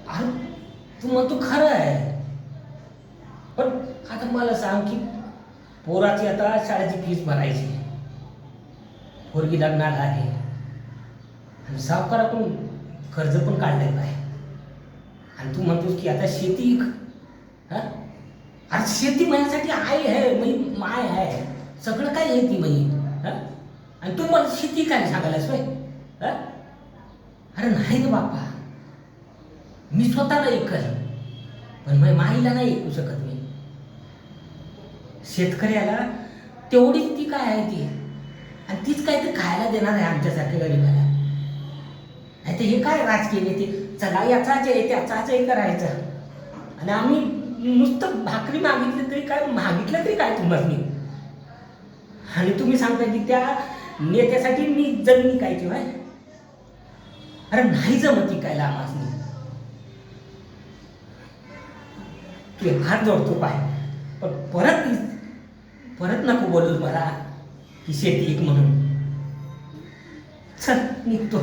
अरे तू म्हणतो खरं आहे, पण आता मला सांग की पोराची आता शाळेची फीस भरायची, पोरगी लग्नाला आहे आणि सावकाराकडून कर्ज पण काढलेलं आहे, आणि तू म्हणतोस की आता शेती हा. अरे शेती माझ्यासाठी आई आहे, मी माय आहे, सगळं काय आहे ती मी हा. आणि तू मला शेती काय सांगायलास होय हा. अरे नाही रे बाप्पा, मी स्वतःला ऐकल, पण माझ्या माईला नाही ऐकू शकत मी. शेतकऱ्याला तेवढीच ती काय आहे ती, आणि तीच काय ते खायला देणार आहे आमच्यासारख्या गरीबाला. नाही तर हे काय राजकीय नेते, चला याचाच आहे त्याचाच आहे करायचं, आणि आम्ही नुसतं भाकरी मागितली तरी काय, मागितलं तरी काय तुम्हाला मी, आणि तुम्ही सांगता की त्या नेत्यासाठी मी जमीन विकायची व्हाय. अरे नाही जमत विकायला आम्हाला. तू हात जोडतो पाय, पण परत परत नको बोलू मला की शेती एक म्हणून. चल निघतो.